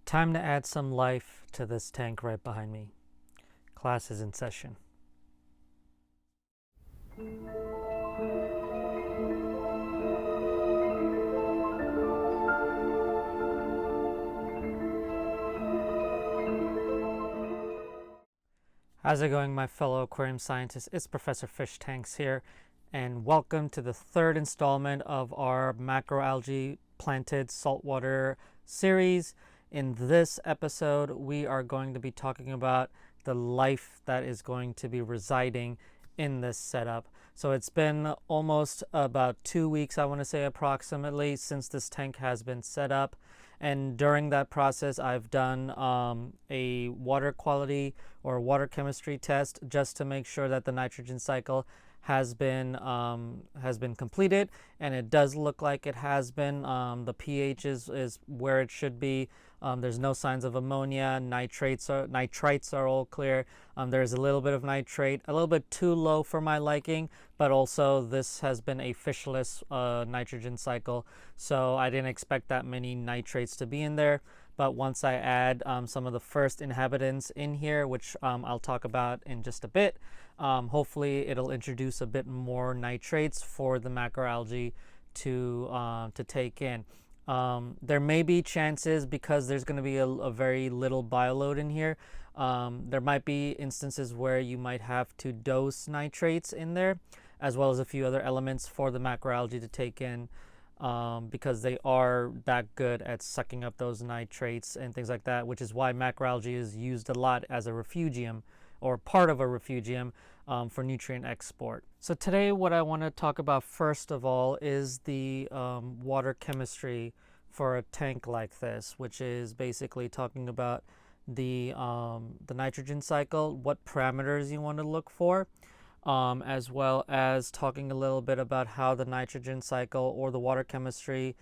Time to add some life to this tank right behind me. Class is in session. How's it going, my fellow aquarium scientists? It's Professor Fish Tanks here, and welcome to the third installment of our macroalgae planted saltwater series. In this episode, we are going to be talking about the life that is going to be residing in this setup. So it's been almost about 2 weeks, I want to say approximately, since this tank has been set up. And during that process, I've done a water quality or water chemistry test just to make sure that the nitrogen cycle has been completed, and it does look like it has been. The pH is where it should be. There's no signs of ammonia. Nitrites are all clear. There's a little bit of nitrate, a little bit too low for my liking, but also this has been a fishless nitrogen cycle, so I didn't expect that many nitrates to be in there. But once I add some of the first inhabitants in here, which I'll talk about in just a bit, hopefully it'll introduce a bit more nitrates for the macroalgae to take in. There may be chances, because there's going to be a very little bioload in here. There might be instances where you might have to dose nitrates in there, as well as a few other elements for the macroalgae to take in, because they are that good at sucking up those nitrates and things like that, which is why macroalgae is used a lot as a refugium or part of a refugium for nutrient export. So today what I want to talk about first of all is the water chemistry for a tank like this, which is basically talking about the nitrogen cycle, what parameters you want to look for, as well as talking a little bit about how the nitrogen cycle or the water chemistry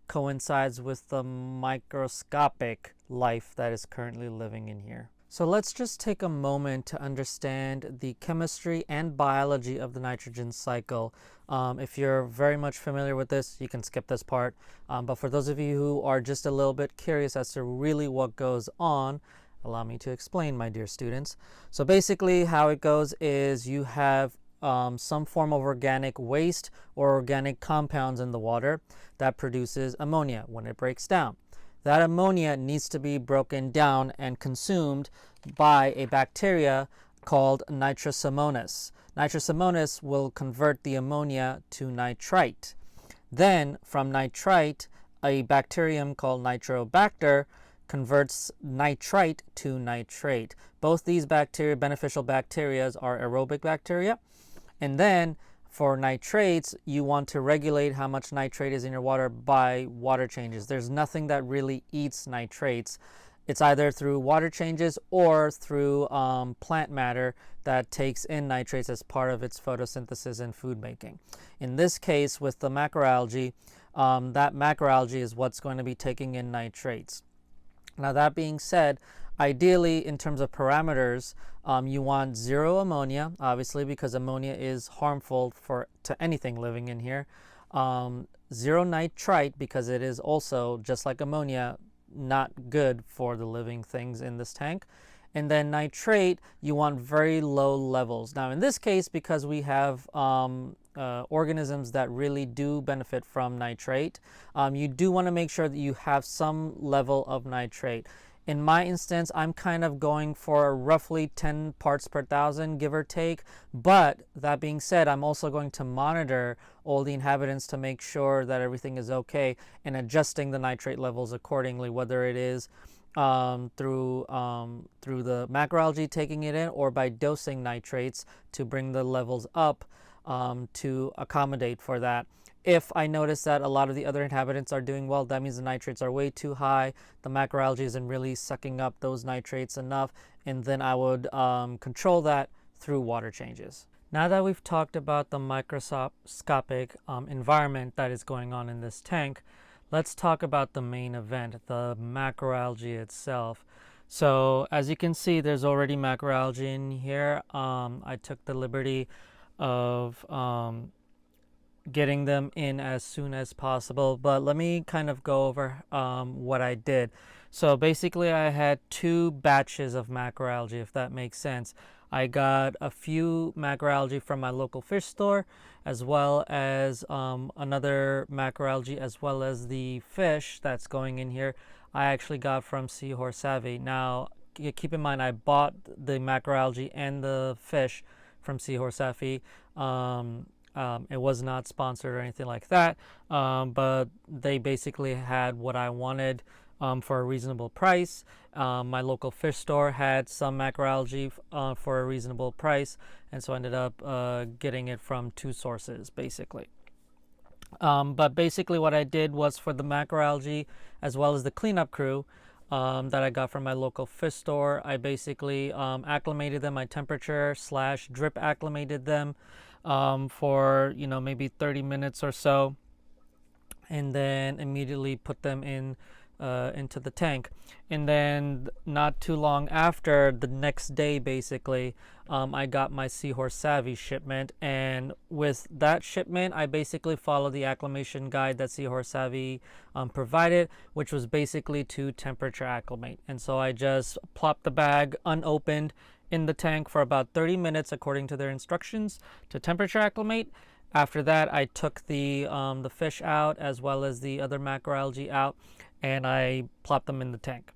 coincides with the microscopic life that is currently living in here. So let's just take a moment to understand the chemistry and biology of the nitrogen cycle. If you're very much familiar with this, you can skip this part. But for those of you who are just a little bit curious as to really what goes on, allow me to explain, my dear students. So basically how it goes is you have some form of organic waste or organic compounds in the water that produces ammonia when it breaks down. That ammonia needs to be broken down and consumed by a bacteria called Nitrosomonas. Nitrosomonas will convert the ammonia to nitrite. Then from nitrite, a bacterium called Nitrobacter converts nitrite to nitrate. Both these beneficial bacteria are aerobic bacteria. And then for nitrates, you want to regulate how much nitrate is in your water by water changes. There's nothing that really eats nitrates. It's either through water changes or through plant matter that takes in nitrates as part of its photosynthesis and food making. In this case, with the macroalgae, that macroalgae is what's going to be taking in nitrates. Now, that being said, ideally, in terms of parameters, you want zero ammonia, obviously, because ammonia is harmful to anything living in here. Zero nitrite, because it is also, just like ammonia, not good for the living things in this tank. And then nitrate, you want very low levels. Now, in this case, because we have organisms that really do benefit from nitrate, you do want to make sure that you have some level of nitrate. In my instance, I'm kind of going for roughly 10 parts per thousand, give or take. But that being said, I'm also going to monitor all the inhabitants to make sure that everything is okay and adjusting the nitrate levels accordingly, whether it is through the macroalgae taking it in or by dosing nitrates to bring the levels up to accommodate for that. If I notice that a lot of the other inhabitants are doing well, that means the nitrates are way too high. The macroalgae isn't really sucking up those nitrates enough, and then I would control that through water changes. Now that we've talked about the microscopic environment that is going on in this tank, let's talk about the main event, the macroalgae itself. So as you can see, there's already macroalgae in here. I took the liberty of getting them in as soon as possible, but let me kind of go over what I did. So basically I had 2 batches of macroalgae, if that makes sense. I got a few macroalgae from my local fish store, as well as another macroalgae, as well as the fish that's going in here I actually got from Seahorse Savvy. Now keep in mind I bought the macroalgae and the fish from Seahorse Savvy. It was not sponsored or anything like that, but they basically had what I wanted for a reasonable price. My local fish store had some macroalgae for a reasonable price, and so I ended up getting it from 2 sources basically. But basically what I did was, for the macroalgae as well as the cleanup crew that I got from my local fish store, I basically acclimated them. I temperature / drip acclimated them for maybe 30 minutes or so, and then immediately put them into the tank. And then not too long after, the next day basically, I got my Seahorse Savvy shipment, and with that shipment I basically followed the acclimation guide that Seahorse Savvy provided, which was basically to temperature acclimate. And so I just plopped the bag unopened in the tank for about 30 minutes according to their instructions to temperature acclimate. After that, I took the fish out as well as the other macroalgae out, and I plopped them in the tank.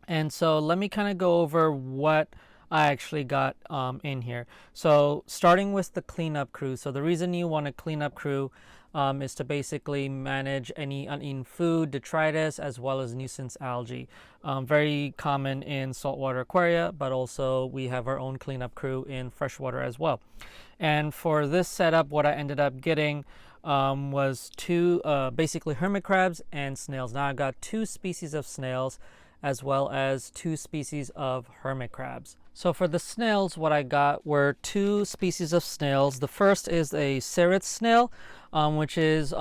And so let me kind of go over what I actually got in here. So starting with the cleanup crew. So the reason you want a cleanup crew is to basically manage any uneaten food, detritus, as well as nuisance algae. Very common in saltwater aquaria, but also we have our own cleanup crew in freshwater as well. And for this setup, what I ended up getting was 2 basically hermit crabs and snails. Now I got 2 species of snails as well as 2 species of hermit crabs. So for the snails, what I got were 2 species of snails. The first is a Cerat's snail, which is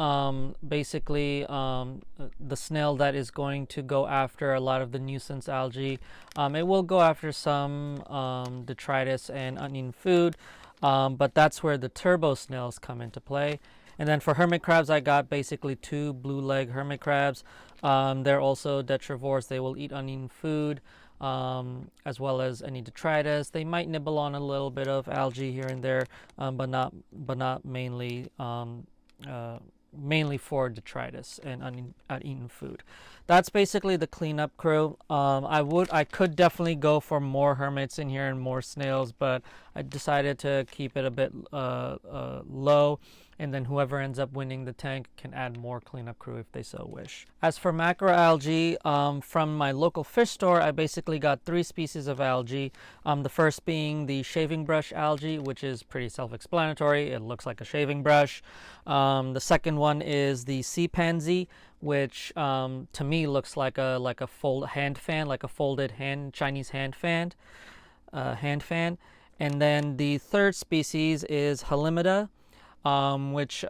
basically the snail that is going to go after a lot of the nuisance algae. It will go after some detritus and uneaten food, but that's where the turbo snails come into play. And then for hermit crabs, I got basically 2 blue leg hermit crabs. They're also detrivores. They will eat uneaten food, as well as any detritus. They might nibble on a little bit of algae here and there, but not mainly mainly for detritus and uneaten food. That's basically the cleanup crew. I could definitely go for more hermits in here and more snails, but I decided to keep it a bit low, and then whoever ends up winning the tank can add more cleanup crew if they so wish. As for macroalgae, from my local fish store, I basically got 3 species of algae. The first being the shaving brush algae, which is pretty self-explanatory. It looks like a shaving brush. The second one is the Sea Pansy, which to me looks like a fold hand fan, like a folded Chinese hand fan. And then the third species is Halimeda, which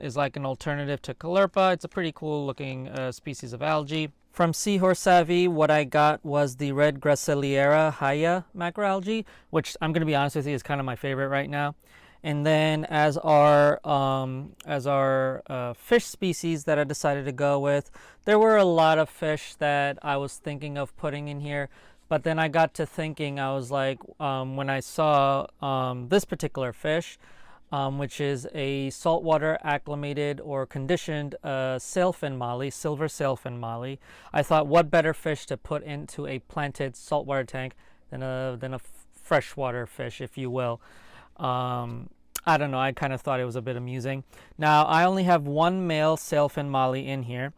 is like an alternative to Caulerpa. It's a pretty cool looking species of algae. From Seahorse Savvy, what I got was the red Gracilaria hayi macroalgae, which I'm going to be honest with you is kind of my favorite right now. And then as our fish species that I decided to go with, there were a lot of fish that I was thinking of putting in here. But then I got to thinking, I was like, when I saw this particular fish, which is a saltwater acclimated or conditioned sailfin molly, silver sailfin molly, I thought, what better fish to put into a planted saltwater tank than a freshwater fish, if you will. I don't know, I kind of thought it was a bit amusing. Now, I only have 1 male sailfin molly in here.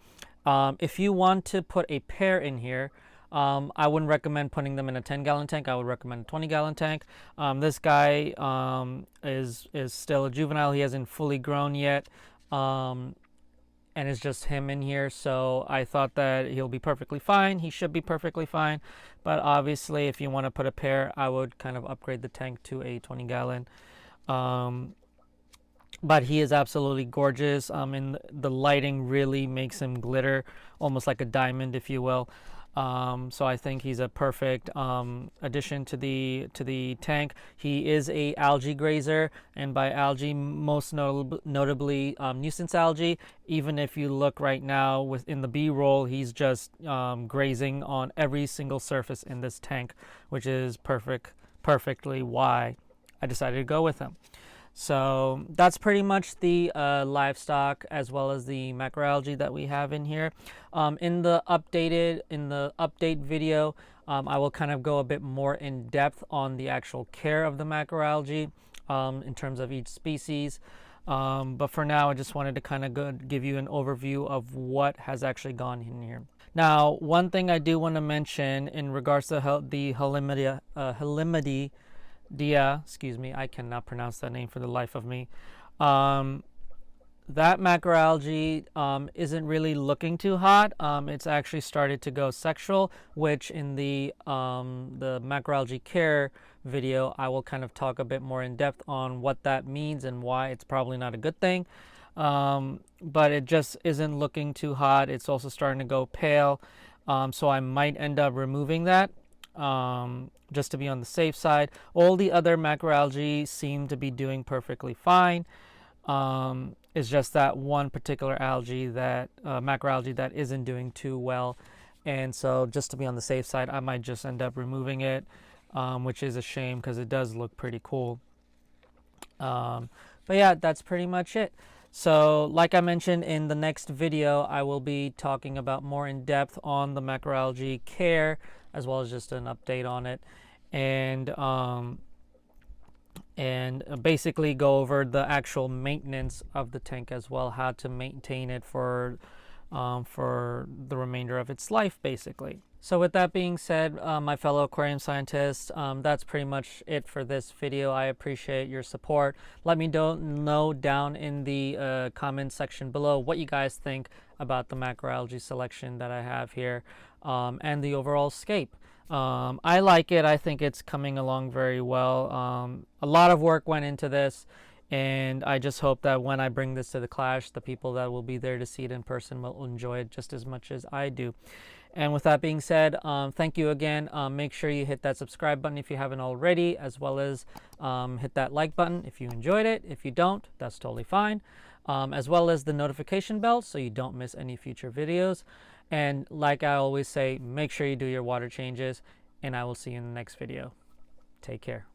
If you want to put a pair in here, I wouldn't recommend putting them in a 10-gallon tank. I would recommend a 20-gallon tank. This guy is still a juvenile. He hasn't fully grown yet, and it's just him in here. So I thought that he'll be perfectly fine. He should be perfectly fine. But obviously, if you want to put a pair, I would kind of upgrade the tank to a 20-gallon. But he is absolutely gorgeous. And the lighting really makes him glitter, almost like a diamond, if you will. So I think he's a perfect addition to the tank. He is a algae grazer, and by algae, most notably nuisance algae. Even if you look right now within the B-roll, he's just grazing on every single surface in this tank, which is perfectly why I decided to go with him. So that's pretty much the livestock as well as the macroalgae that we have in here. In the update video, I will kind of go a bit more in depth on the actual care of the macroalgae in terms of each species. But for now, I just wanted to kind of give you an overview of what has actually gone in here. Now, one thing I do want to mention in regards to the Halimeda, excuse me, I cannot pronounce that name for the life of me. That macroalgae isn't really looking too hot. It's actually started to go sexual, which in the macroalgae care video, I will kind of talk a bit more in depth on what that means and why it's probably not a good thing. But it just isn't looking too hot. It's also starting to go pale. So I might end up removing that. Just to be on the safe side. All the other macroalgae seem to be doing perfectly fine. It's just that one particular macroalgae that isn't doing too well. And so just to be on the safe side, I might just end up removing it, which is a shame because it does look pretty cool. But yeah, that's pretty much it. So like I mentioned in the next video, I will be talking about more in depth on the macroalgae care, as well as just an update on it, and basically go over the actual maintenance of the tank as well, how to maintain it for the remainder of its life, basically. So with that being said, my fellow aquarium scientists, that's pretty much it for this video. I appreciate your support. Let me know down in the comment section below what you guys think about the macroalgae selection that I have here, and the overall scape. I like it. I think it's coming along very well. A lot of work went into this, and I just hope that when I bring this to the Clash, the people that will be there to see it in person will enjoy it just as much as I do. And with that being said, thank you again. Make sure you hit that subscribe button if you haven't already, as well as hit that like button if you enjoyed it. If you don't, that's totally fine. As well as the notification bell so you don't miss any future videos. And like I always say, make sure you do your water changes, and I will see you in the next video. Take care.